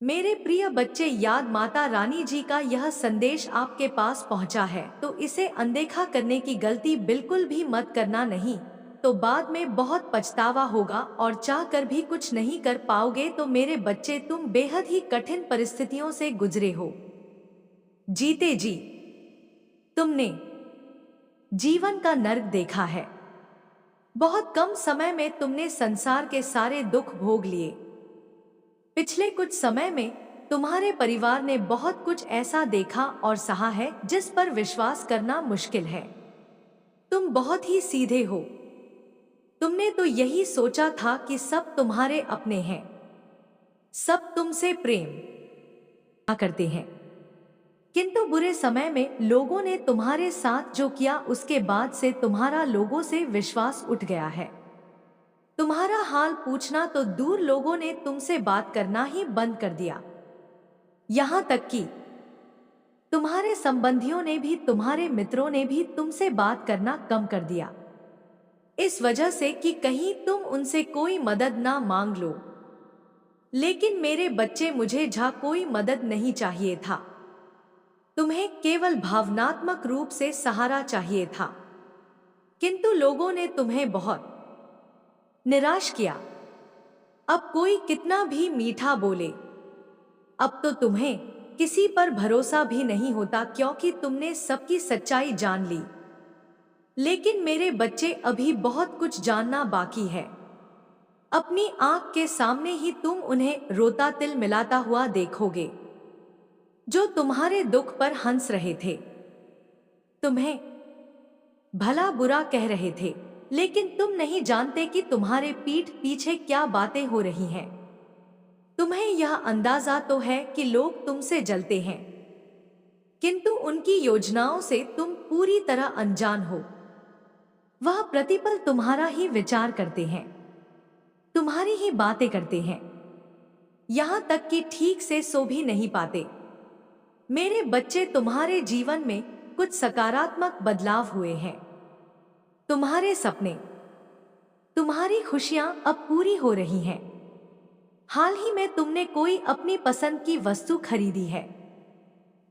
मेरे प्रिय बच्चे, याद माता रानी जी का यह संदेश आपके पास पहुंचा है तो इसे अनदेखा करने की गलती बिल्कुल भी मत करना, नहीं तो बाद में बहुत पछतावा होगा और चाह कर भी कुछ नहीं कर पाओगे। तो मेरे बच्चे, तुम बेहद ही कठिन परिस्थितियों से गुजरे हो। जीते जी तुमने जीवन का नर्क देखा है। बहुत कम समय में तुमने संसार के सारे दुख भोग लिए। पिछले कुछ समय में तुम्हारे परिवार ने बहुत कुछ ऐसा देखा और सहा है जिस पर विश्वास करना मुश्किल है। तुम बहुत ही सीधे हो। तुमने तो यही सोचा था कि सब तुम्हारे अपने हैं, सब तुमसे प्रेम करते हैं। किंतु बुरे समय में लोगों ने तुम्हारे साथ जो किया, उसके बाद से तुम्हारा लोगों से विश्वास उठ गया है। तुम्हारा हाल पूछना तो दूर, लोगों ने तुमसे बात करना ही बंद कर दिया। यहाँ तक कि तुम्हारे संबंधियों ने भी, तुम्हारे मित्रों ने भी तुमसे बात करना कम कर दिया, इस वजह से कि कहीं तुम उनसे कोई मदद ना मांग लो। लेकिन मेरे बच्चे, मुझे कोई मदद नहीं चाहिए था। तुम्हें केवल भावनात्मक रूप से सहारा चाहिए था। किंतु लोगों ने तुम्हें बहुत निराश किया। अब कोई कितना भी मीठा बोले, अब तो तुम्हें किसी पर भरोसा भी नहीं होता, क्योंकि तुमने सबकी सच्चाई जान ली। लेकिन मेरे बच्चे, अभी बहुत कुछ जानना बाकी है। अपनी आंख के सामने ही तुम उन्हें रोता तिल मिलाता हुआ देखोगे, जो तुम्हारे दुख पर हंस रहे थे, तुम्हें भला बुरा कह रहे थे। लेकिन तुम नहीं जानते कि तुम्हारे पीठ पीछे क्या बातें हो रही हैं। तुम्हें यह अंदाजा तो है कि लोग तुमसे जलते हैं, किंतु उनकी योजनाओं से तुम पूरी तरह अनजान हो। वह प्रतिपल तुम्हारा ही विचार करते हैं, तुम्हारी ही बातें करते हैं, यहां तक कि ठीक से सो भी नहीं पाते। मेरे बच्चे, तुम्हारे जीवन में कुछ सकारात्मक बदलाव हुए हैं। तुम्हारे सपने, तुम्हारी खुशियां अब पूरी हो रही हैं। हाल ही में तुमने कोई अपनी पसंद की वस्तु खरीदी है।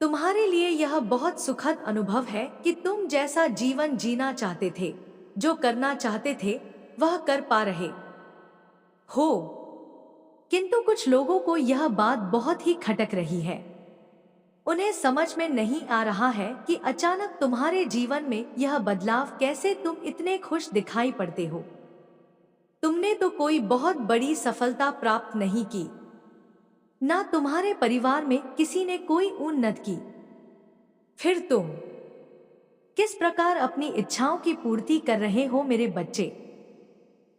तुम्हारे लिए यह बहुत सुखद अनुभव है कि तुम जैसा जीवन जीना चाहते थे, जो करना चाहते थे, वह कर पा रहे हो। किंतु कुछ लोगों को यह बात बहुत ही खटक रही है। उन्हें समझ में नहीं आ रहा है कि अचानक तुम्हारे जीवन में यह बदलाव कैसे, तुम इतने खुश दिखाई पड़ते हो। तुमने तो कोई बहुत बड़ी सफलता प्राप्त नहीं की, ना तुम्हारे परिवार में किसी ने कोई उन्नति की। फिर तुम किस प्रकार अपनी इच्छाओं की पूर्ति कर रहे हो मेरे बच्चे।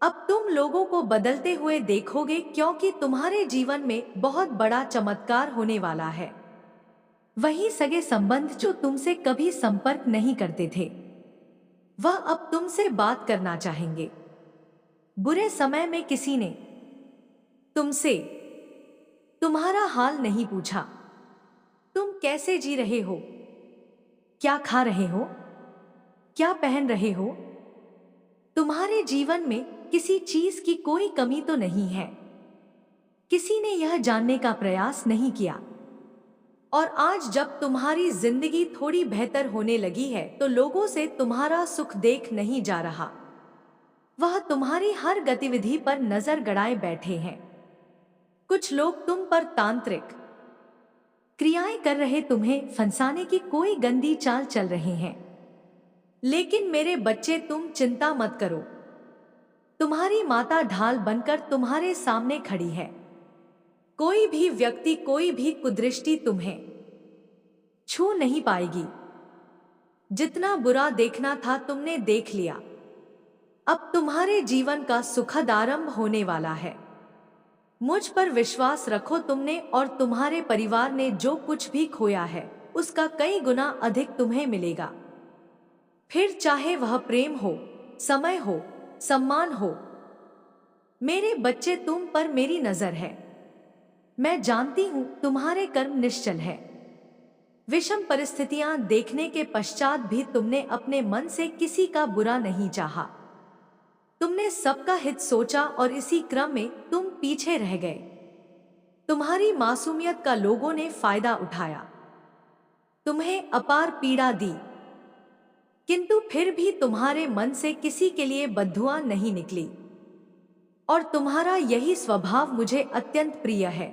अब तुम लोगों को बदलते हुए देखोगे, क्योंकि तुम्हारे जीवन में बहुत बड़ा चमत्कार होने वाला है। वही सगे संबंध जो तुमसे कभी संपर्क नहीं करते थे, वह अब तुमसे बात करना चाहेंगे। बुरे समय में किसी ने तुमसे तुम्हारा हाल नहीं पूछा। तुम कैसे जी रहे हो, क्या खा रहे हो, क्या पहन रहे हो। तुम्हारे जीवन में किसी चीज की कोई कमी तो नहीं है। किसी ने यह जानने का प्रयास नहीं किया। और आज जब तुम्हारी जिंदगी थोड़ी बेहतर होने लगी है, तो लोगों से तुम्हारा सुख देख नहीं जा रहा। वह तुम्हारी हर गतिविधि पर नजर गड़ाए बैठे हैं। कुछ लोग तुम पर तांत्रिक क्रियाएं कर रहे, तुम्हें फंसाने की कोई गंदी चाल चल रहे हैं। लेकिन मेरे बच्चे, तुम चिंता मत करो। तुम्हारी माता ढाल बनकर तुम्हारे सामने खड़ी है। कोई भी व्यक्ति, कोई भी कुदृष्टि तुम्हें छू नहीं पाएगी। जितना बुरा देखना था तुमने देख लिया। अब तुम्हारे जीवन का सुखद आरंभ होने वाला है। मुझ पर विश्वास रखो। तुमने और तुम्हारे परिवार ने जो कुछ भी खोया है, उसका कई गुना अधिक तुम्हें मिलेगा। फिर चाहे वह प्रेम हो, समय हो, सम्मान हो। मेरे बच्चे, तुम पर मेरी नजर है। मैं जानती हूं तुम्हारे कर्म निश्चल है। विषम परिस्थितियां देखने के पश्चात भी तुमने अपने मन से किसी का बुरा नहीं चाहा। तुमने सबका हित सोचा और इसी क्रम में तुम पीछे रह गए। तुम्हारी मासूमियत का लोगों ने फायदा उठाया, तुम्हें अपार पीड़ा दी, किंतु फिर भी तुम्हारे मन से किसी के लिए बद्दुआ नहीं निकली। और तुम्हारा यही स्वभाव मुझे अत्यंत प्रिय है।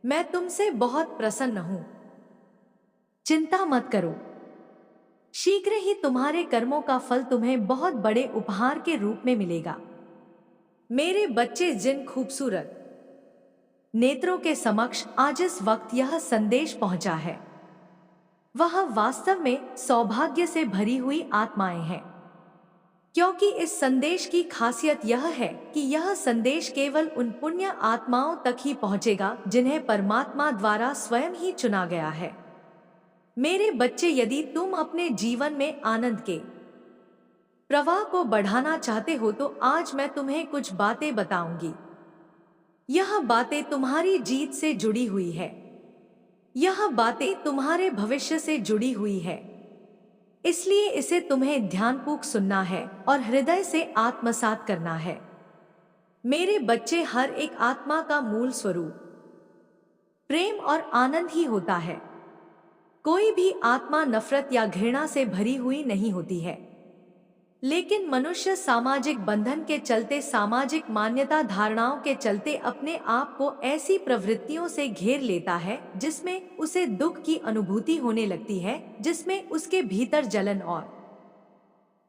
मैं तुमसे बहुत प्रसन्न हूं। चिंता मत करो, शीघ्र ही तुम्हारे कर्मों का फल तुम्हें बहुत बड़े उपहार के रूप में मिलेगा। मेरे बच्चे, जिन खूबसूरत नेत्रों के समक्ष आज इस वक्त यह संदेश पहुंचा है, वह वास्तव में सौभाग्य से भरी हुई आत्माएं हैं। क्योंकि इस संदेश की खासियत यह है कि यह संदेश केवल उन पुण्य आत्माओं तक ही पहुंचेगा जिन्हें परमात्मा द्वारा स्वयं ही चुना गया है। मेरे बच्चे, यदि तुम अपने जीवन में आनंद के प्रवाह को बढ़ाना चाहते हो तो आज मैं तुम्हें कुछ बातें बताऊंगी। यह बातें तुम्हारी जीत से जुड़ी हुई है। यह बातें तुम्हारे भविष्य से जुड़ी हुई है। इसलिए इसे तुम्हें ध्यानपूर्वक सुनना है और हृदय से आत्मसात करना है। मेरे बच्चे, हर एक आत्मा का मूल स्वरूप प्रेम और आनंद ही होता है। कोई भी आत्मा नफरत या घृणा से भरी हुई नहीं होती है। लेकिन मनुष्य सामाजिक बंधन के चलते, सामाजिक मान्यता धारणाओं के चलते अपने आप को ऐसी प्रवृत्तियों से घेर लेता है जिसमें उसे दुख की अनुभूति होने लगती है, जिसमें उसके भीतर जलन और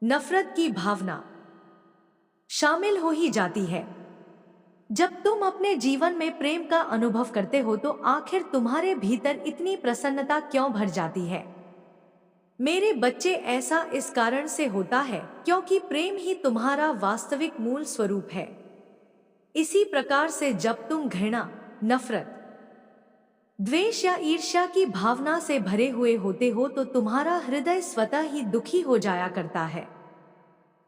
नफरत की भावना शामिल हो ही जाती है। जब तुम अपने जीवन में प्रेम का अनुभव करते हो तो आखिर तुम्हारे भीतर इतनी प्रसन्नता क्यों भर जाती है? मेरे बच्चे, ऐसा इस कारण से होता है क्योंकि प्रेम ही तुम्हारा वास्तविक मूल स्वरूप है। इसी प्रकार से जब तुम घृणा, नफरत, द्वेष या ईर्ष्या की भावना से भरे हुए होते हो तो तुम्हारा हृदय स्वतः ही दुखी हो जाया करता है।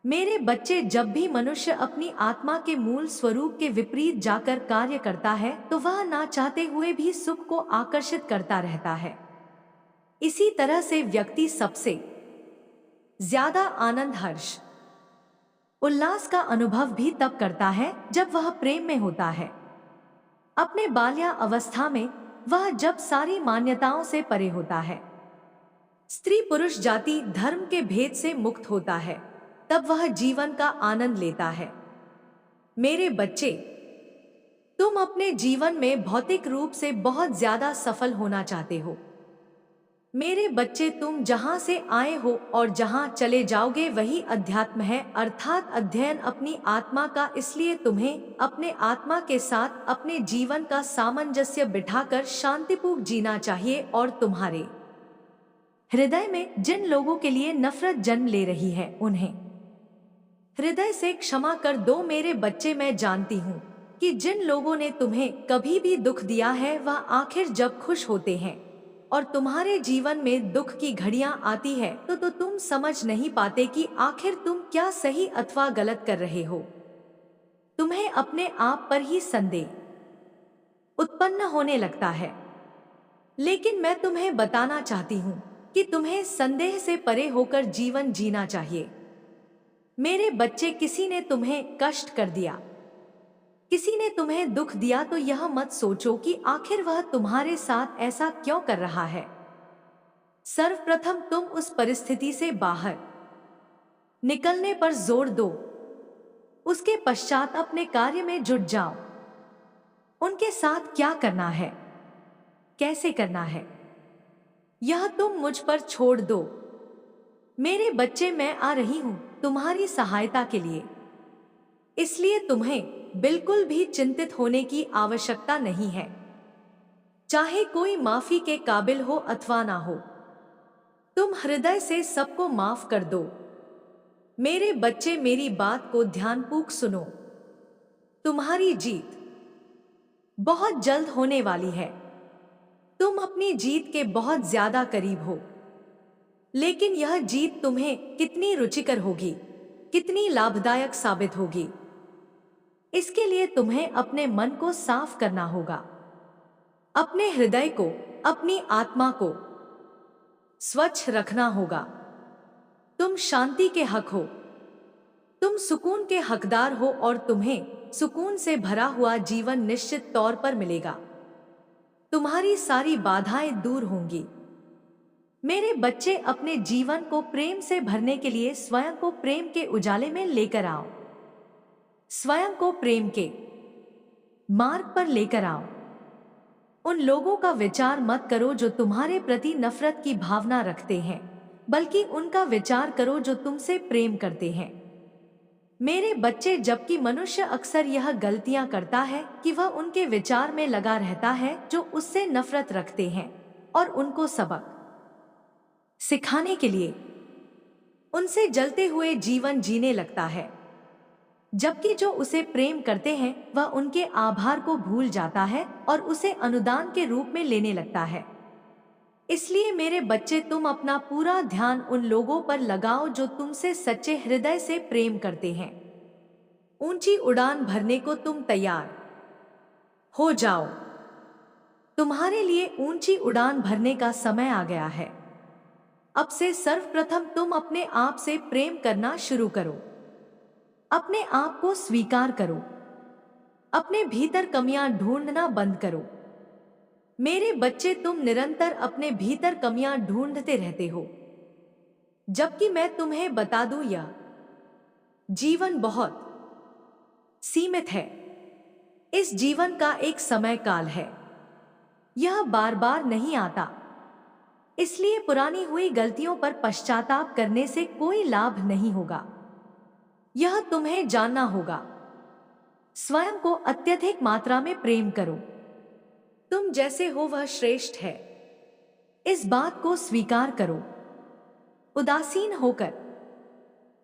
मेरे बच्चे, जब भी मनुष्य अपनी आत्मा के मूल स्वरूप के विपरीत जाकर कार्य करता है तो वह ना चाहते हुए भी सुख को आकर्षित करता रहता है। इसी तरह से व्यक्ति सबसे ज्यादा आनंद, हर्ष, उल्लास का अनुभव भी तब करता है जब वह प्रेम में होता है। अपने बाल्या अवस्था में वह जब सारी मान्यताओं से परे होता है, स्त्री पुरुष जाति धर्म के भेद से मुक्त होता है, तब वह जीवन का आनंद लेता है। मेरे बच्चे, तुम अपने जीवन में भौतिक रूप से बहुत ज्यादा सफल होना चाहते हो। मेरे बच्चे, तुम जहां से आए हो और जहां चले जाओगे वही अध्यात्म है, अर्थात अध्ययन अपनी आत्मा का। इसलिए तुम्हें अपने आत्मा के साथ अपने जीवन का सामंजस्य बिठाकर शांतिपूर्वक जीना चाहिए। और तुम्हारे हृदय में जिन लोगों के लिए नफरत जन्म ले रही है उन्हें हृदय से क्षमा कर दो। मेरे बच्चे, मैं जानती हूँ कि जिन लोगों ने तुम्हें कभी भी दुख दिया है वह आखिर जब खुश होते हैं और तुम्हारे जीवन में दुख की घड़ियां आती है तो तुम समझ नहीं पाते कि आखिर तुम क्या सही अथवा गलत कर रहे हो। तुम्हें अपने आप पर ही संदेह उत्पन्न होने लगता है। लेकिन मैं तुम्हें बताना चाहती हूँ कि तुम्हें संदेह से परे होकर जीवन जीना चाहिए। मेरे बच्चे, किसी ने तुम्हें कष्ट कर दिया, किसी ने तुम्हें दुख दिया तो यह मत सोचो कि आखिर वह तुम्हारे साथ ऐसा क्यों कर रहा है। सर्वप्रथम तुम उस परिस्थिति से बाहर निकलने पर जोर दो। उसके पश्चात अपने कार्य में जुट जाओ। उनके साथ क्या करना है, कैसे करना है, यह तुम मुझ पर छोड़ दो। मेरे बच्चे, मैं आ रही हूं तुम्हारी सहायता के लिए। इसलिए तुम्हें बिल्कुल भी चिंतित होने की आवश्यकता नहीं है। चाहे कोई माफी के काबिल हो अथवा ना हो, तुम हृदय से सबको माफ कर दो। मेरे बच्चे, मेरी बात को ध्यानपूर्वक सुनो। तुम्हारी जीत बहुत जल्द होने वाली है। तुम अपनी जीत के बहुत ज्यादा करीब हो। लेकिन यह जीत तुम्हें कितनी रुचिकर होगी, कितनी लाभदायक साबित होगी, इसके लिए तुम्हें अपने मन को साफ करना होगा। अपने हृदय को, अपनी आत्मा को स्वच्छ रखना होगा। तुम शांति के हक हो, तुम सुकून के हकदार हो और तुम्हें सुकून से भरा हुआ जीवन निश्चित तौर पर मिलेगा। तुम्हारी सारी बाधाएं दूर होंगी। मेरे बच्चे, अपने जीवन को प्रेम से भरने के लिए स्वयं को प्रेम के उजाले में लेकर आओ। स्वयं को प्रेम के मार्ग पर लेकर आओ। उन लोगों का विचार मत करो जो तुम्हारे प्रति नफरत की भावना रखते हैं, बल्कि उनका विचार करो जो तुमसे प्रेम करते हैं। मेरे बच्चे, जबकि मनुष्य अक्सर यह गलतियां करता है कि वह उनके विचार में लगा रहता है जो उससे नफरत रखते हैं, और उनको सबक सिखाने के लिए उनसे जलते हुए जीवन जीने लगता है। जबकि जो उसे प्रेम करते हैं वह उनके आभार को भूल जाता है और उसे अनुदान के रूप में लेने लगता है। इसलिए मेरे बच्चे, तुम अपना पूरा ध्यान उन लोगों पर लगाओ जो तुमसे सच्चे हृदय से प्रेम करते हैं। ऊंची उड़ान भरने को तुम तैयार हो जाओ। तुम्हारे लिए ऊंची उड़ान भरने का समय आ गया है। अब से सर्वप्रथम तुम अपने आप से प्रेम करना शुरू करो। अपने आप को स्वीकार करो। अपने भीतर कमियां ढूंढना बंद करो। मेरे बच्चे, तुम निरंतर अपने भीतर कमियां ढूंढते रहते हो, जबकि मैं तुम्हें बता दूं, यह जीवन बहुत सीमित है। इस जीवन का एक समय काल है, यह बार बार नहीं आता। इसलिए पुरानी हुई गलतियों पर पश्चाताप करने से कोई लाभ नहीं होगा। यह तुम्हें जानना होगा। स्वयं को अत्यधिक मात्रा में प्रेम करो। तुम जैसे हो वह श्रेष्ठ है, इस बात को स्वीकार करो। उदासीन होकर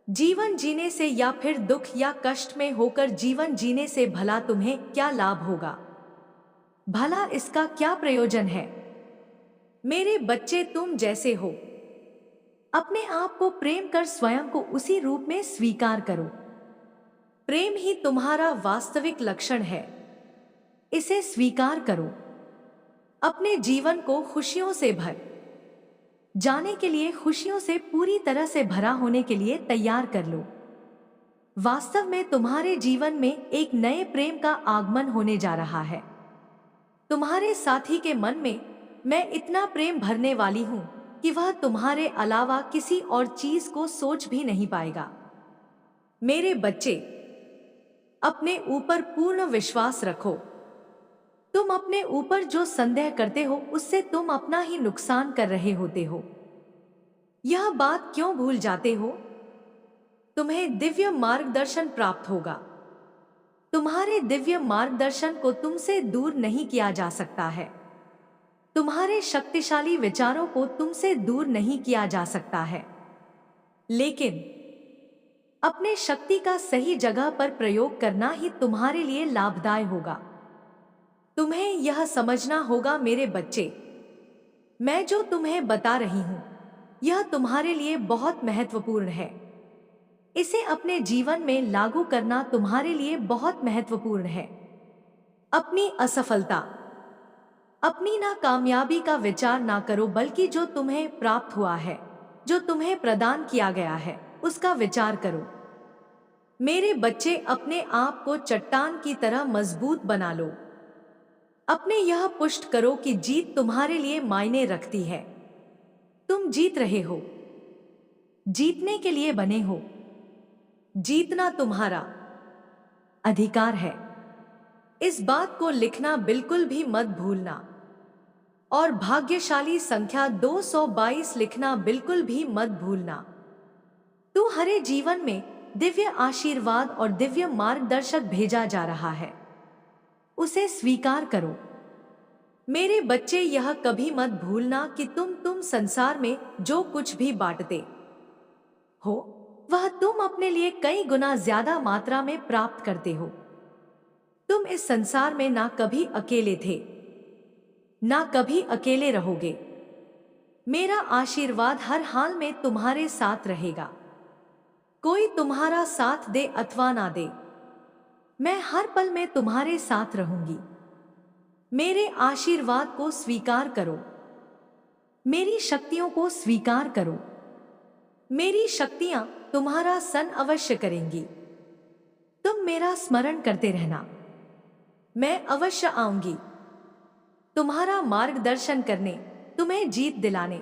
जीवन जीने से या फिर दुख या कष्ट में होकर जीवन जीने से भला तुम्हें क्या लाभ होगा? भला इसका क्या प्रयोजन है? मेरे बच्चे, तुम जैसे हो अपने आप को प्रेम कर स्वयं को उसी रूप में स्वीकार करो। प्रेम ही तुम्हारा वास्तविक लक्षण है, इसे स्वीकार करो। अपने जीवन को खुशियों से भर जाने के लिए, खुशियों से पूरी तरह से भरा होने के लिए तैयार कर लो। वास्तव में तुम्हारे जीवन में एक नए प्रेम का आगमन होने जा रहा है। तुम्हारे साथी के मन में मैं इतना प्रेम भरने वाली हूं कि वह तुम्हारे अलावा किसी और चीज को सोच भी नहीं पाएगा। मेरे बच्चे, अपने ऊपर पूर्ण विश्वास रखो। तुम अपने ऊपर जो संदेह करते हो उससे तुम अपना ही नुकसान कर रहे होते हो। यह बात क्यों भूल जाते हो? तुम्हें दिव्य मार्गदर्शन प्राप्त होगा। तुम्हारे दिव्य मार्गदर्शन को तुमसे दूर नहीं किया जा सकता है। तुम्हारे शक्तिशाली विचारों को तुमसे दूर नहीं किया जा सकता है, लेकिन अपने शक्ति का सही जगह पर प्रयोग करना ही तुम्हारे लिए लाभदायक होगा। तुम्हें यह समझना होगा मेरे बच्चे, मैं जो तुम्हें बता रही हूं यह तुम्हारे लिए बहुत महत्वपूर्ण है। इसे अपने जीवन में लागू करना तुम्हारे लिए बहुत महत्वपूर्ण है। अपनी असफलता, अपनी नाकामयाबी का विचार ना करो, बल्कि जो तुम्हें प्राप्त हुआ है, जो तुम्हें प्रदान किया गया है, उसका विचार करो। मेरे बच्चे, अपने आप को चट्टान की तरह मजबूत बना लो। अपने यह पुष्ट करो कि जीत तुम्हारे लिए मायने रखती है। तुम जीत रहे हो, जीतने के लिए बने हो। जीतना तुम्हारा अधिकार है। इस बात को लिखना बिल्कुल भी मत भूलना, और भाग्यशाली संख्या 222 लिखना बिल्कुल भी मत भूलना। तुम्हारे जीवन में दिव्य आशीर्वाद और दिव्य मार्गदर्शक भेजा जा रहा है, उसे स्वीकार करो। मेरे बच्चे, यह कभी मत भूलना कि तुम संसार में जो कुछ भी बांटते हो वह तुम अपने लिए कई गुना ज्यादा मात्रा में प्राप्त करते हो। तुम इस संसार में ना कभी अकेले थे, ना कभी अकेले रहोगे। मेरा आशीर्वाद हर हाल में तुम्हारे साथ रहेगा। कोई तुम्हारा साथ दे अथवा ना दे, मैं हर पल में तुम्हारे साथ रहूंगी। मेरे आशीर्वाद को स्वीकार करो। मेरी शक्तियों को स्वीकार करो। मेरी शक्तियां तुम्हारा सन अवश्य करेंगी। तुम मेरा स्मरण करते रहना, मैं अवश्य आऊंगी। तुम्हारा मार्गदर्शन करने, तुम्हें जीत दिलाने,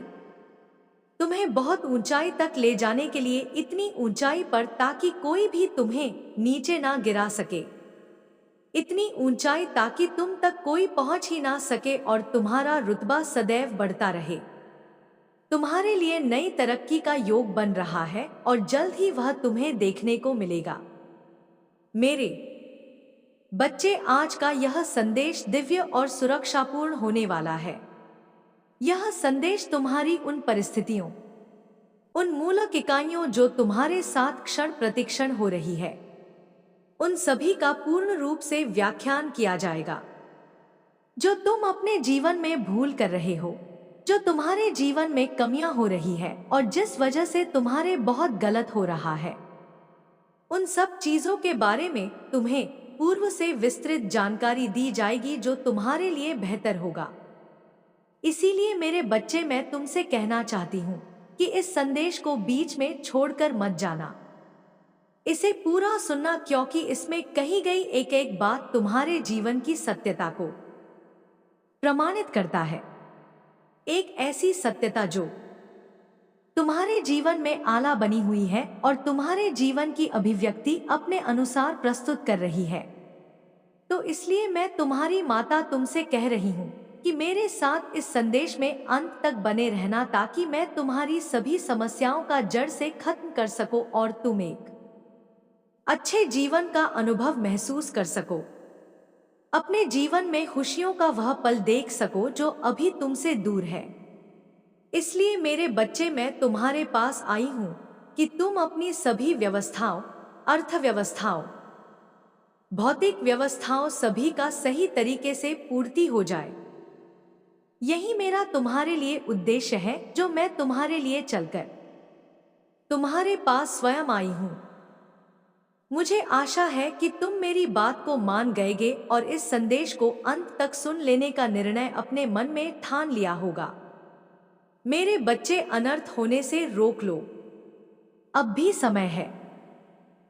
तुम्हें बहुत ऊंचाई तक ले जाने के लिए, इतनी ऊंचाई पर ताकि कोई भी तुम्हें नीचे ना गिरा सके, इतनी ऊंचाई ताकि तुम तक कोई पहुंच ही ना सके और तुम्हारा रुतबा सदैव बढ़ता रहे। तुम्हारे लिए नई तरक्की का योग बन रहा है और जल्द ही वह तुम्हें देखने को मिलेगा। मेरे बच्चे, आज का यह संदेश दिव्य और सुरक्षापूर्ण होने वाला है। यह संदेश तुम्हारी उन परिस्थितियों, उन मूलक इकाइयों जो तुम्हारे साथ क्षण प्रतिक्षण हो रही है, उन सभी का पूर्ण रूप से व्याख्यान किया जाएगा। जो तुम अपने जीवन में भूल कर रहे हो, जो तुम्हारे जीवन में कमियां हो रही है और जिस वजह से तुम्हारे बहुत गलत हो रहा है, उन सब चीजों के बारे में तुम्हें पूर्व से विस्तृत जानकारी दी जाएगी जो तुम्हारे लिए बेहतर होगा। इसीलिए मेरे बच्चे, मैं तुमसे कहना चाहती हूँ कि इस संदेश को बीच में छोड़कर मत जाना। इसे पूरा सुनना, क्योंकि इसमें कही गई एक एक बात तुम्हारे जीवन की सत्यता को प्रमाणित करता है। एक ऐसी सत्यता जो तुम्हारे जीवन में आला बनी हुई है और तुम्हारे जीवन की अभिव्यक्ति अपने अनुसार प्रस्तुत कर रही है। तो इसलिए मैं तुम्हारी माता तुमसे कह रही हूँ कि मेरे साथ इस संदेश में अंत तक बने रहना, ताकि मैं तुम्हारी सभी समस्याओं का जड़ से खत्म कर सकूं और तुम एक अच्छे जीवन का अनुभव महसूस कर सको, अपने जीवन में खुशियों का वह पल देख सको जो अभी तुमसे दूर है। इसलिए मेरे बच्चे, मैं तुम्हारे पास आई हूं कि तुम अपनी सभी व्यवस्थाओं, अर्थव्यवस्थाओं, भौतिक व्यवस्थाओं, सभी का सही तरीके से पूर्ति हो जाए। यही मेरा तुम्हारे लिए उद्देश्य है, जो मैं तुम्हारे लिए चलकर तुम्हारे पास स्वयं आई हूं। मुझे आशा है कि तुम मेरी बात को मान गएगे और इस संदेश को अंत तक सुन लेने का निर्णय अपने मन में ठान लिया होगा। मेरे बच्चे, अनर्थ होने से रोक लो, अब भी समय है।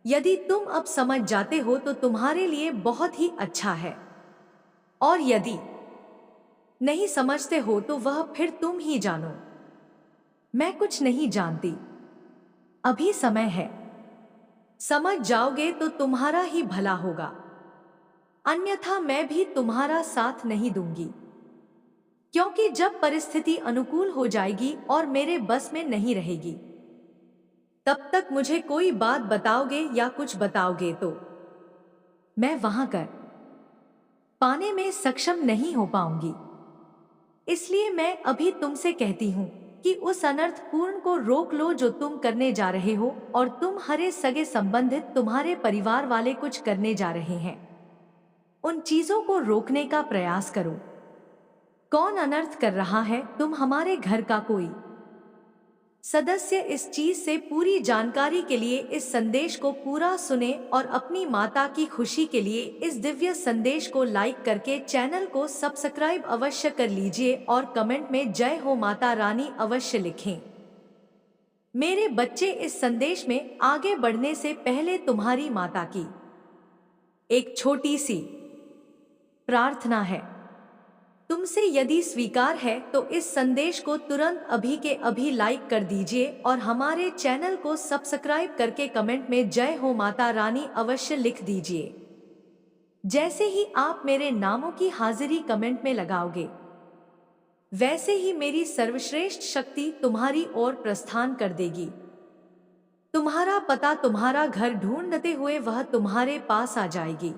यदि तुम अब समझ जाते हो तो तुम्हारे लिए बहुत ही अच्छा है, और यदि नहीं समझते हो तो वह फिर तुम ही जानो। मैं कुछ नहीं जानती, अभी समय है। समझ जाओगे तो तुम्हारा ही भला होगा, अन्यथा मैं भी तुम्हारा साथ नहीं दूंगी। क्योंकि जब परिस्थिति अनुकूल हो जाएगी और मेरे बस में नहीं रहेगी, तब तक मुझे कोई बात बताओगे या कुछ बताओगे तो मैं वहां कर पाने में सक्षम नहीं हो पाऊंगी। इसलिए मैं अभी तुमसे कहती हूं कि उस अनर्थ पूर्ण को रोक लो जो तुम करने जा रहे हो, और तुम हरे सगे संबंधित तुम्हारे परिवार वाले कुछ करने जा रहे हैं। उन चीजों को रोकने का प्रयास करो। कौन अनर्थ कर रहा है? तुम, हमारे घर का कोई सदस्य। इस चीज से पूरी जानकारी के लिए इस संदेश को पूरा सुने और अपनी माता की खुशी के लिए इस दिव्य संदेश को लाइक करके चैनल को सब्सक्राइब अवश्य कर लीजिए और कमेंट में जय हो माता रानी अवश्य लिखें। मेरे बच्चे, इस संदेश में आगे बढ़ने से पहले तुम्हारी माता की एक छोटी सी प्रार्थना है। तुमसे यदि स्वीकार है तो इस संदेश को तुरंत अभी के अभी लाइक कर दीजिए और हमारे चैनल को सब्सक्राइब करके कमेंट में जय हो माता रानी अवश्य लिख दीजिए। जैसे ही आप मेरे नामों की हाजिरी कमेंट में लगाओगे, वैसे ही मेरी सर्वश्रेष्ठ शक्ति तुम्हारी ओर प्रस्थान कर देगी। तुम्हारा पता, तुम्हारा घर ढूंढते हुए वह तुम्हारे पास आ जाएगी।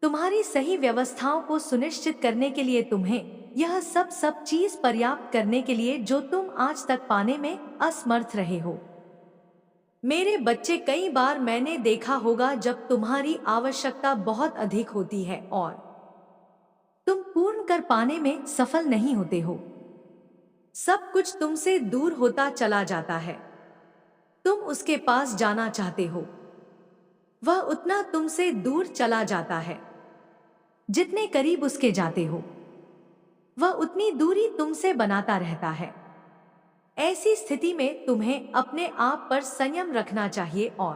तुम्हारी सही व्यवस्थाओं को सुनिश्चित करने के लिए, तुम्हें यह सब चीज पर्याप्त करने के लिए जो तुम आज तक पाने में असमर्थ रहे हो। मेरे बच्चे, कई बार मैंने देखा होगा जब तुम्हारी आवश्यकता बहुत अधिक होती है और तुम पूर्ण कर पाने में सफल नहीं होते हो। सब कुछ तुमसे दूर होता चला जाता है। तुम उसके पास जाना चाहते हो, वह उतना तुमसे दूर चला जाता है। जितने करीब उसके जाते हो, वह उतनी दूरी तुमसे बनाता रहता है। ऐसी स्थिति में तुम्हें अपने आप पर संयम रखना चाहिए और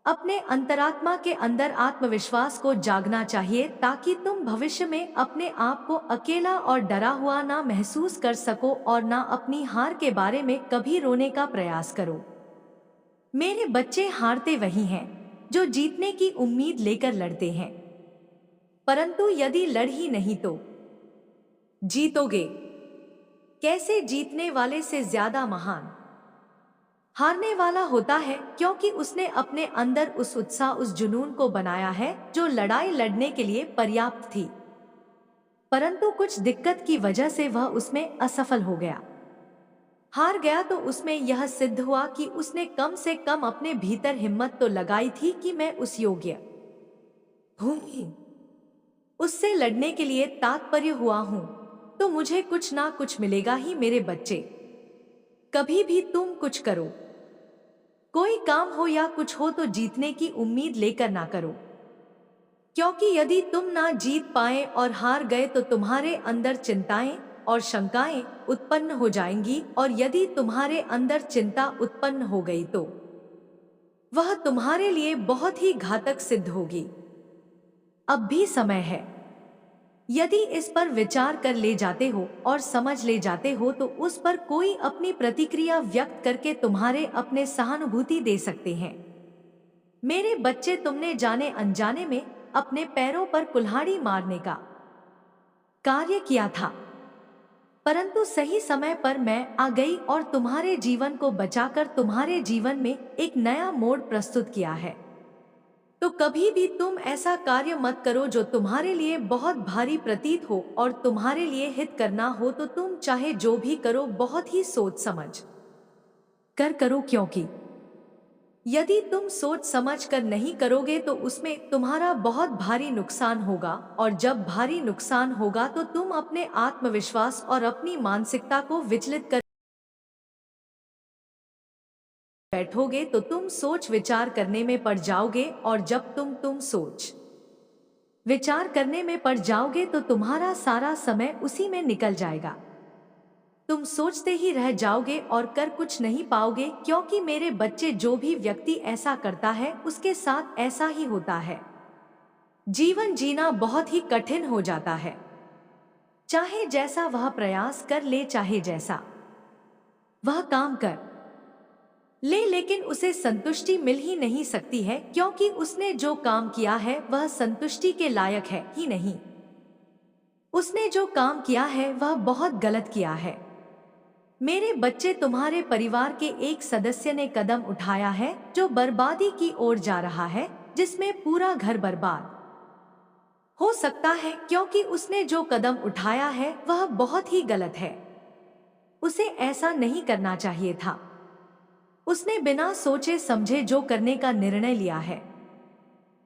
अपने अंतरात्मा के अंदर आत्मविश्वास को जागना चाहिए ताकि तुम भविष्य में अपने आप को अकेला और डरा हुआ ना महसूस कर सको और ना अपनी हार के बारे में कभी रोने का प्रयास करो। मेरे बच्चे हारते वही हैं जो जीतने की उम्मीद लेकर लड़ते हैं, परंतु यदि लड़ ही नहीं तो जीतोगे कैसे? जीतने वाले से ज्यादा महान हारने वाला होता है, क्योंकि उसने अपने अंदर उस उत्साह, उस जुनून को बनाया है जो लड़ाई लड़ने के लिए पर्याप्त थी, परंतु कुछ दिक्कत की वजह से वह उसमें असफल हो गया, हार गया। तो उसमें यह सिद्ध हुआ कि उसने कम से कम अपने भीतर हिम्मत तो लगाई थी कि मैं उस योग्य हूँ, उससे लड़ने के लिए तात्पर्य हुआ हूँ, तो मुझे कुछ ना कुछ मिलेगा ही। मेरे बच्चे, कभी भी तुम कुछ करो, कोई काम हो या कुछ हो, तो जीतने की उम्मीद लेकर ना करो, क्योंकि यदि तुम ना जीत पाए और हार गए तो तुम्हारे अंदर चिंताएं और शंकाएं उत्पन्न हो जाएंगी, और यदि तुम्हारे अंदर चिंता उत्पन्न हो गई तो वह तुम्हारे लिए बहुत ही घातक सिद्ध होगी। अब भी समय है, यदि इस पर विचार कर ले जाते हो और समझ ले जाते हो तो उस पर कोई अपनी प्रतिक्रिया व्यक्त करके तुम्हारे अपने सहानुभूति दे सकते हैं। मेरे बच्चे, तुमने जाने अनजाने में अपने पैरों पर कुल्हाड़ी मारने का कार्य किया था, परंतु सही समय पर मैं आ गई और तुम्हारे जीवन को बचाकर तुम्हारे जीवन में एक नया मोड़ प्रस्तुत किया है। तो कभी भी तुम ऐसा कार्य मत करो जो तुम्हारे लिए बहुत भारी प्रतीत हो और तुम्हारे लिए हित करना हो, तो तुम चाहे जो भी करो बहुत ही सोच समझ कर करो, क्योंकि यदि तुम सोच समझ कर नहीं करोगे तो उसमें तुम्हारा बहुत भारी नुकसान होगा, और जब भारी नुकसान होगा तो तुम अपने आत्मविश्वास और अपनी मानसिकता को विचलित कर बैठोगे, तो तुम सोच विचार करने में पड़ जाओगे, और जब तुम सोच विचार करने में पड़ जाओगे तो तुम्हारा सारा समय उसी में निकल जाएगा। तुम सोचते ही रह जाओगे और कर कुछ नहीं पाओगे, क्योंकि मेरे बच्चे, जो भी व्यक्ति ऐसा करता है उसके साथ ऐसा ही होता है। जीवन जीना बहुत ही कठिन हो जाता है, चाहे जैसा वह प्रयास कर ले, चाहे जैसा वह काम कर ले, लेकिन उसे संतुष्टि मिल ही नहीं सकती है, क्योंकि उसने जो काम किया है वह संतुष्टि के लायक है ही नहीं। उसने जो काम किया है वह बहुत गलत किया है। मेरे बच्चे, तुम्हारे परिवार के एक सदस्य ने कदम उठाया है जो बर्बादी की ओर जा रहा है, जिसमें पूरा घर बर्बाद हो सकता है, क्योंकि उसने जो कदम उठाया है वह बहुत ही गलत है। उसे ऐसा नहीं करना चाहिए था। उसने बिना सोचे समझे जो करने का निर्णय लिया है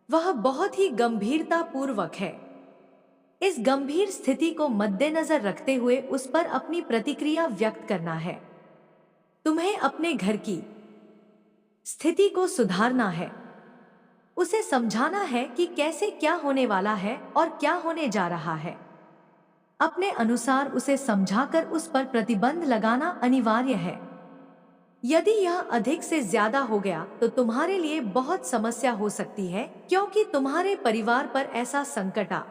वह बहुत ही गंभीरता पूर्वक है। इस गंभीर स्थिति को मद्देनजर रखते हुए उस पर अपनी प्रतिक्रिया व्यक्त करना है। तुम्हें अपने घर की स्थिति को सुधारना है, उसे समझाना है कि कैसे क्या होने वाला है और क्या होने जा रहा है। अपने अनुसार उसे समझाकर उस पर प्रतिबंध लगाना अनिवार्य है। यदि यह अधिक से ज्यादा हो गया तो तुम्हारे लिए बहुत समस्या हो सकती है, क्योंकि तुम्हारे परिवार पर ऐसा संकट आ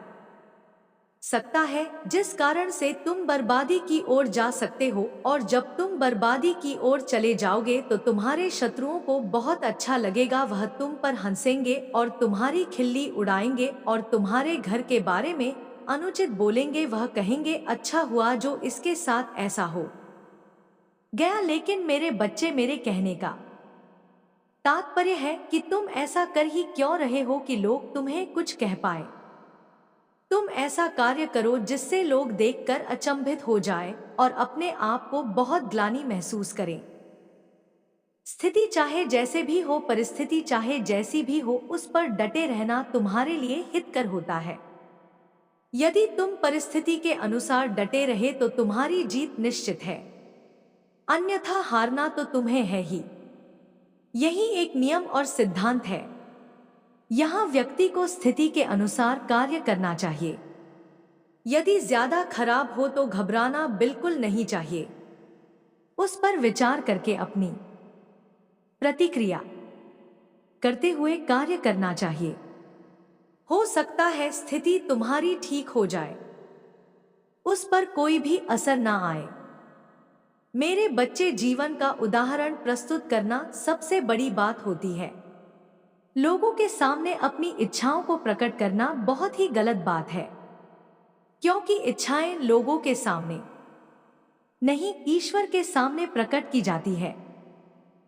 सकता है जिस कारण से तुम बर्बादी की ओर जा सकते हो, और जब तुम बर्बादी की ओर चले जाओगे तो तुम्हारे शत्रुओं को बहुत अच्छा लगेगा। वह तुम पर हंसेंगे और तुम्हारी खिल्ली उड़ाएंगे और तुम्हारे घर के बारे में अनुचित बोलेंगे। वह कहेंगे, अच्छा हुआ जो इसके साथ ऐसा हो गया। लेकिन मेरे बच्चे, मेरे कहने का तात्पर्य है कि तुम ऐसा कर ही क्यों रहे हो कि लोग तुम्हें कुछ कह पाए। तुम ऐसा कार्य करो जिससे लोग देखकर अचंभित हो जाएं और अपने आप को बहुत ग्लानि महसूस करें। स्थिति चाहे जैसे भी हो, परिस्थिति चाहे जैसी भी हो, उस पर डटे रहना तुम्हारे लिए हितकर होता है। यदि तुम परिस्थिति के अनुसार डटे रहे तो तुम्हारी जीत निश्चित है, अन्यथा हारना तो तुम्हें है ही। यही एक नियम और सिद्धांत है। यहाँ व्यक्ति को स्थिति के अनुसार कार्य करना चाहिए। यदि ज्यादा खराब हो तो घबराना बिल्कुल नहीं चाहिए। उस पर विचार करके अपनी प्रतिक्रिया करते हुए कार्य करना चाहिए। हो सकता है स्थिति तुम्हारी ठीक हो जाए, उस पर कोई भी असर ना आए। मेरे बच्चे, जीवन का उदाहरण प्रस्तुत करना सबसे बड़ी बात होती है। लोगों के सामने अपनी इच्छाओं को प्रकट करना बहुत ही गलत बात है, क्योंकि इच्छाएं लोगों के सामने नहीं, ईश्वर के सामने प्रकट की जाती है।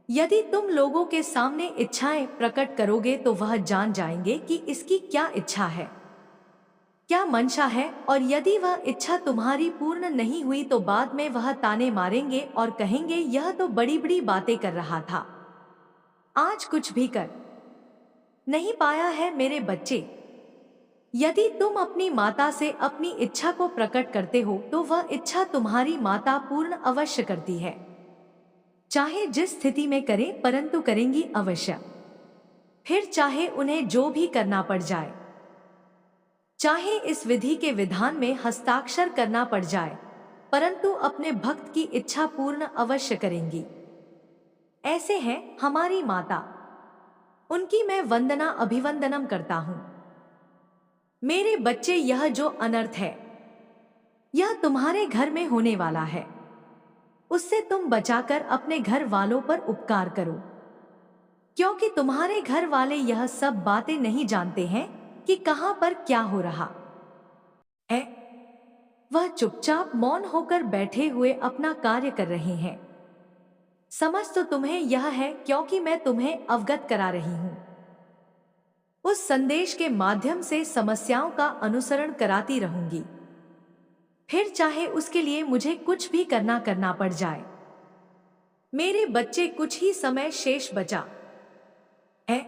यदि तुम लोगों के सामने इच्छाएं प्रकट करोगे तो वह जान जाएंगे कि इसकी क्या इच्छा है, क्या मंशा है, और यदि वह इच्छा तुम्हारी पूर्ण नहीं हुई तो बाद में वह ताने मारेंगे और कहेंगे यह तो बड़ी बड़ी बातें कर रहा था, आज कुछ भी कर नहीं पाया है। मेरे बच्चे, यदि तुम अपनी माता से अपनी इच्छा को प्रकट करते हो तो वह इच्छा तुम्हारी माता पूर्ण अवश्य करती है, चाहे जिस स्थिति में करें, परंतु करेंगी अवश्य। फिर चाहे उन्हें जो भी करना पड़ जाए, चाहे इस विधि के विधान में हस्ताक्षर करना पड़ जाए, परंतु अपने भक्त की इच्छा पूर्ण अवश्य करेंगी। ऐसे हैं हमारी माता, उनकी मैं वंदना अभिवंदनम करता हूं। मेरे बच्चे, यह जो अनर्थ है यह तुम्हारे घर में होने वाला है, उससे तुम बचाकर अपने घर वालों पर उपकार करो, क्योंकि तुम्हारे घर वाले यह सब बातें नहीं जानते हैं कि कहां पर क्या हो रहा है। वह चुपचाप मौन होकर बैठे हुए अपना कार्य कर रहे हैं। समझ तो तुम्हें यह है क्योंकि मैं तुम्हें अवगत करा रही हूं। उस संदेश के माध्यम से समस्याओं का अनुसरण कराती रहूंगी, फिर चाहे उसके लिए मुझे कुछ भी करना पड़ जाए। मेरे बच्चे, कुछ ही समय शेष बचा है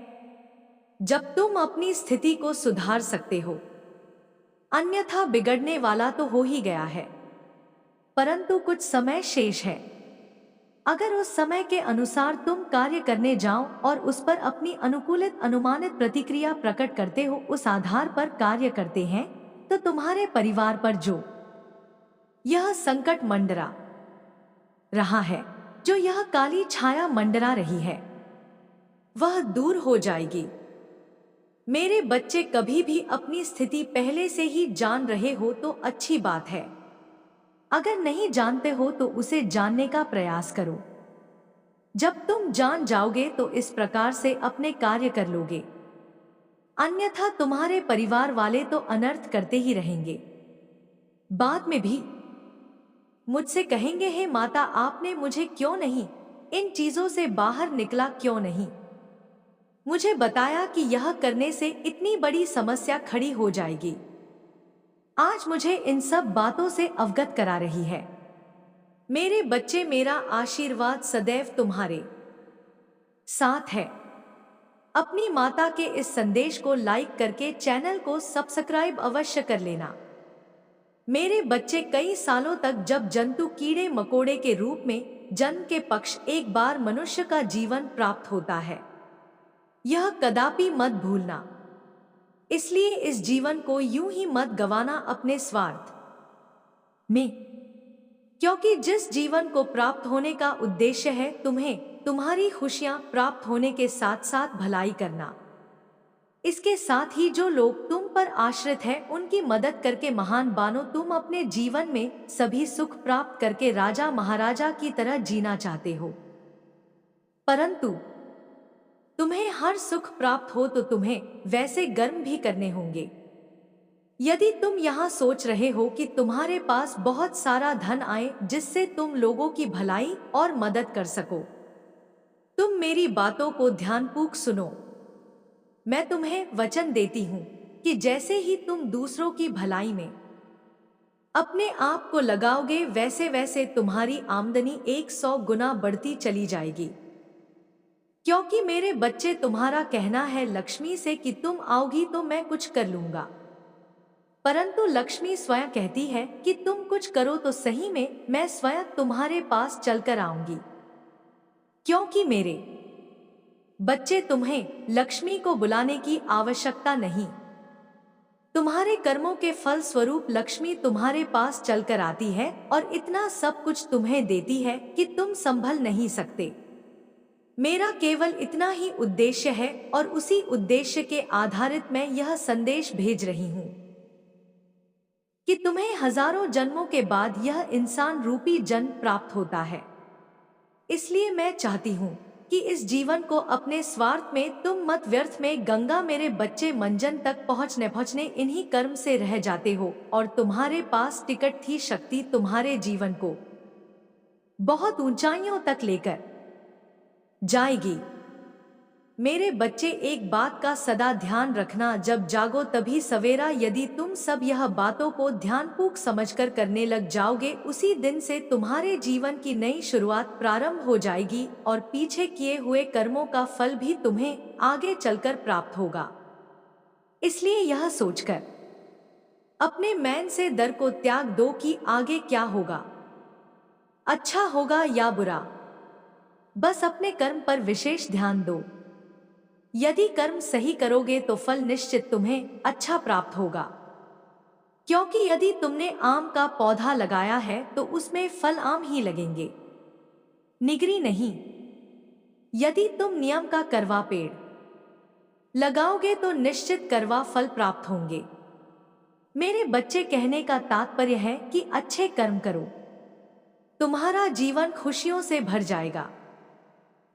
जब तुम अपनी स्थिति को सुधार सकते हो, अन्यथा बिगड़ने वाला तो हो ही गया है। परंतु कुछ समय शेष है। अगर उस समय के अनुसार तुम कार्य करने जाओ और उस पर अपनी अनुकूलित अनुमानित प्रतिक्रिया प्रकट करते हो, उस आधार पर कार्य करते हैं, तो तुम्हारे परिवार पर जो यह संकट मंडरा रहा है, जो यह काली छाया मंडरा रही है, वह दूर हो जाएगी। मेरे बच्चे, कभी भी अपनी स्थिति पहले से ही जान रहे हो तो अच्छी बात है। अगर नहीं जानते हो तो उसे जानने का प्रयास करो। जब तुम जान जाओगे तो इस प्रकार से अपने कार्य कर लोगे, अन्यथा तुम्हारे परिवार वाले तो अनर्थ करते ही रहेंगे। बाद में भी मुझसे कहेंगे, हे माता, आपने मुझे क्यों नहीं इन चीजों से बाहर निकला, क्यों नहीं मुझे बताया कि यह करने से इतनी बड़ी समस्या खड़ी हो जाएगी। आज मुझे इन सब बातों से अवगत करा रही है। मेरे बच्चे, मेरा आशीर्वाद सदैव तुम्हारे साथ है। अपनी माता के इस संदेश को लाइक करके चैनल को सब्सक्राइब अवश्य कर लेना। मेरे बच्चे, कई सालों तक जब जंतु कीड़े मकोड़े के रूप में जन्म के पक्ष एक बार मनुष्य का जीवन प्राप्त होता है, यह कदापि मत भूलना। इसलिए इस जीवन को यूं ही मत गंवाना अपने स्वार्थ में, क्योंकि जिस जीवन को प्राप्त होने का उद्देश्य है तुम्हें तुम्हारी खुशियां प्राप्त होने के साथ साथ भलाई करना। इसके साथ ही जो लोग तुम पर आश्रित हैं उनकी मदद करके महान बनो। तुम अपने जीवन में सभी सुख प्राप्त करके राजा महाराजा की तरह जीना चाहते हो, परंतु तुम्हें हर सुख प्राप्त हो तो तुम्हें वैसे कर्म भी करने होंगे। यदि तुम यहाँ सोच रहे हो कि तुम्हारे पास बहुत सारा धन आए जिससे तुम लोगों की भलाई और मदद कर सको, तुम मेरी बातों को ध्यानपूर्वक सुनो। मैं तुम्हें वचन देती हूँ कि जैसे ही तुम दूसरों की भलाई में अपने आप को लगाओगे, वैसे वैसे तुम्हारी आमदनी 100 गुना बढ़ती चली जाएगी। क्योंकि मेरे बच्चे, तुम्हारा कहना है लक्ष्मी से कि तुम आओगी तो मैं कुछ कर लूंगा, परंतु लक्ष्मी स्वयं कहती है कि तुम कुछ करो तो सही में मैं स्वयं तुम्हारे पास चलकर आऊंगी। क्योंकि मेरे बच्चे, तुम्हें लक्ष्मी को बुलाने की आवश्यकता नहीं। तुम्हारे कर्मों के फल स्वरूप लक्ष्मी तुम्हारे पास चलकर आती है और इतना सब कुछ तुम्हें देती है कि तुम संभल नहीं सकते। मेरा केवल इतना ही उद्देश्य है और उसी उद्देश्य के आधारित मैं यह संदेश भेज रही हूँ कि तुम्हें हजारों जन्मों के बाद यह इंसान रूपी जन्म प्राप्त होता है। इसलिए मैं चाहती हूँ कि इस जीवन को अपने स्वार्थ में तुम मत व्यर्थ में गंगा मेरे बच्चे मंजन तक पहुँचने इन्हीं कर्म से रह जाते हो और तुम्हारे पास टिकट थी शक्ति तुम्हारे जीवन को बहुत ऊंचाइयों तक लेकर जाएगी। मेरे बच्चे एक बात का सदा ध्यान रखना, जब जागो तभी सवेरा। यदि तुम सब यह बातों को ध्यानपूर्वक समझकर करने लग जाओगे, उसी दिन से तुम्हारे जीवन की नई शुरुआत प्रारंभ हो जाएगी और पीछे किए हुए कर्मों का फल भी तुम्हें आगे चलकर प्राप्त होगा। इसलिए यह सोचकर अपने मैन से डर को त्याग दो कि आगे क्या होगा, अच्छा होगा या बुरा। बस अपने कर्म पर विशेष ध्यान दो। यदि कर्म सही करोगे तो फल निश्चित तुम्हें अच्छा प्राप्त होगा, क्योंकि यदि तुमने आम का पौधा लगाया है तो उसमें फल आम ही लगेंगे, निगरी नहीं। यदि तुम नियम का करवा पेड़ लगाओगे तो निश्चित करवा फल प्राप्त होंगे। मेरे बच्चे, कहने का तात्पर्य है कि अच्छे कर्म करो, तुम्हारा जीवन खुशियों से भर जाएगा।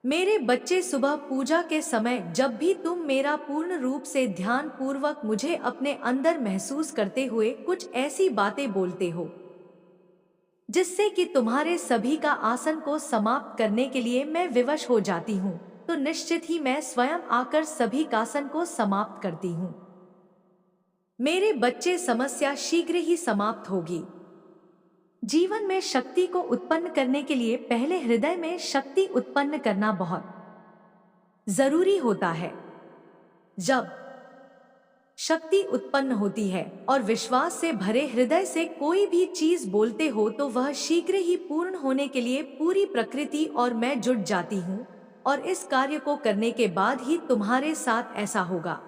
मेरे बच्चे, सुबह पूजा के समय जब भी तुम मेरा पूर्ण रूप से ध्यान पूर्वक मुझे अपने अंदर महसूस करते हुए कुछ ऐसी बातें बोलते हो जिससे कि तुम्हारे सभी का आसन को समाप्त करने के लिए मैं विवश हो जाती हूँ, तो निश्चित ही मैं स्वयं आकर सभी का आसन को समाप्त करती हूँ। मेरे बच्चे, समस्या शीघ्र ही समाप्त होगी। जीवन में शक्ति को उत्पन्न करने के लिए पहले हृदय में शक्ति उत्पन्न करना बहुत जरूरी होता है। जब शक्ति उत्पन्न होती है और विश्वास से भरे हृदय से कोई भी चीज बोलते हो तो वह शीघ्र ही पूर्ण होने के लिए पूरी प्रकृति और मैं जुट जाती हूँ, और इस कार्य को करने के बाद ही तुम्हारे साथ ऐसा होगा।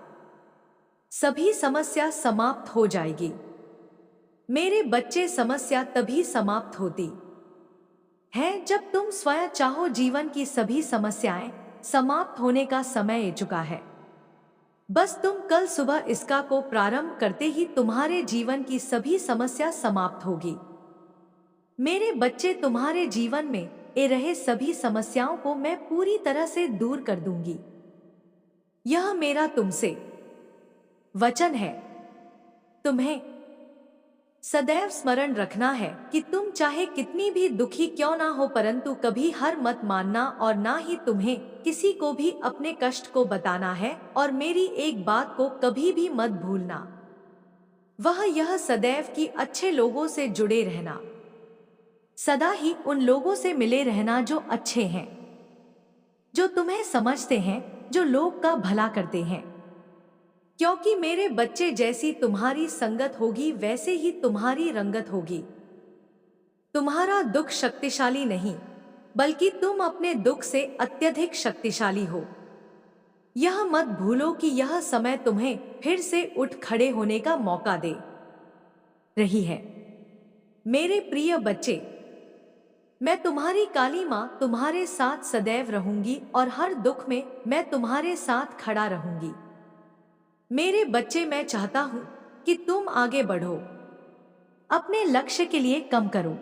सभी समस्या समाप्त हो जाएगी। मेरे बच्चे, समस्या तभी समाप्त होती है जब तुम स्वयं चाहो। जीवन की सभी समस्याएं समाप्त होने का समय आ चुका है। बस तुम कल सुबह इसका को प्रारंभ करते ही तुम्हारे जीवन की सभी समस्या समाप्त होगी। मेरे बच्चे, तुम्हारे जीवन में ए रहे सभी समस्याओं को मैं पूरी तरह से दूर कर दूंगी। यह मेरा तुमसे वचन है। तुम्हें सदैव स्मरण रखना है कि तुम चाहे कितनी भी दुखी क्यों ना हो, परंतु कभी हार मत मानना और ना ही तुम्हें किसी को भी अपने कष्ट को बताना है। और मेरी एक बात को कभी भी मत भूलना, वह यह सदैव कि अच्छे लोगों से जुड़े रहना, सदा ही उन लोगों से मिले रहना जो अच्छे हैं, जो तुम्हें समझते हैं, जो लोग का भला करते हैं। क्योंकि मेरे बच्चे, जैसी तुम्हारी संगत होगी वैसे ही तुम्हारी रंगत होगी। तुम्हारा दुख शक्तिशाली नहीं, बल्कि तुम अपने दुख से अत्यधिक शक्तिशाली हो। यह मत भूलो कि यह समय तुम्हें फिर से उठ खड़े होने का मौका दे रही है। मेरे प्रिय बच्चे, मैं तुम्हारी काली माँ तुम्हारे साथ सदैव रहूंगी और हर दुख में मैं तुम्हारे साथ खड़ा रहूंगी। मेरे बच्चे, मैं चाहता हूं कि तुम आगे बढ़ो, अपने लक्ष्य के लिए कम करो।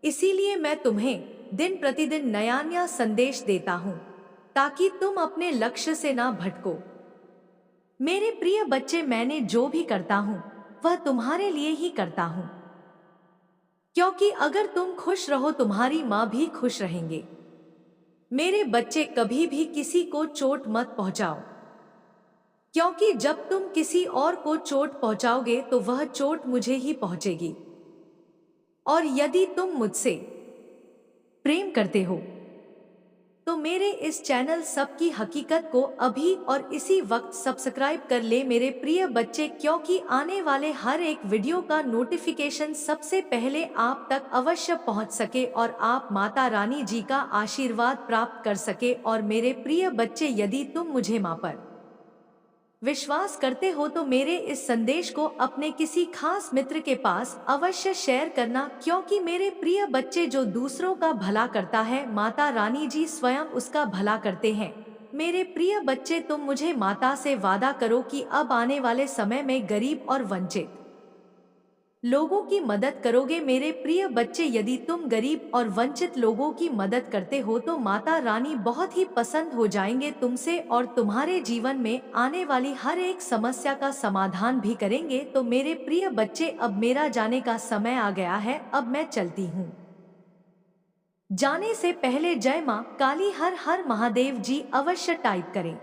इसीलिए मैं तुम्हें दिन प्रतिदिन नया नया संदेश देता हूं ताकि तुम अपने लक्ष्य से ना भटको। मेरे प्रिय बच्चे, मैंने जो भी करता हूं वह तुम्हारे लिए ही करता हूं, क्योंकि अगर तुम खुश रहो तुम्हारी माँ भी खुश रहेंगे। मेरे बच्चे, कभी भी किसी को चोट मत पहुंचाओ, क्योंकि जब तुम किसी और को चोट पहुंचाओगे तो वह चोट मुझे ही पहुंचेगी। और यदि तुम मुझसे प्रेम करते हो तो मेरे इस चैनल सबकी हकीकत को अभी और इसी वक्त सब्सक्राइब कर ले मेरे प्रिय बच्चे, क्योंकि आने वाले हर एक वीडियो का नोटिफिकेशन सबसे पहले आप तक अवश्य पहुंच सके और आप माता रानी जी का आशीर्वाद प्राप्त कर सके। और मेरे प्रिय बच्चे, यदि तुम मुझे माँ पर विश्वास करते हो तो मेरे इस संदेश को अपने किसी खास मित्र के पास अवश्य शेयर करना, क्योंकि मेरे प्रिय बच्चे, जो दूसरों का भला करता है माता रानी जी स्वयं उसका भला करते हैं। मेरे प्रिय बच्चे, तुम मुझे माता से वादा करो कि अब आने वाले समय में गरीब और वंचित लोगों की मदद करोगे। मेरे प्रिय बच्चे, यदि तुम गरीब और वंचित लोगों की मदद करते हो तो माता रानी बहुत ही पसंद हो जाएंगे तुमसे और तुम्हारे जीवन में आने वाली हर एक समस्या का समाधान भी करेंगे। तो मेरे प्रिय बच्चे, अब मेरा जाने का समय आ गया है, अब मैं चलती हूँ। जाने से पहले जय मां काली हर हर महादेव जी अवश्य टाइप करें।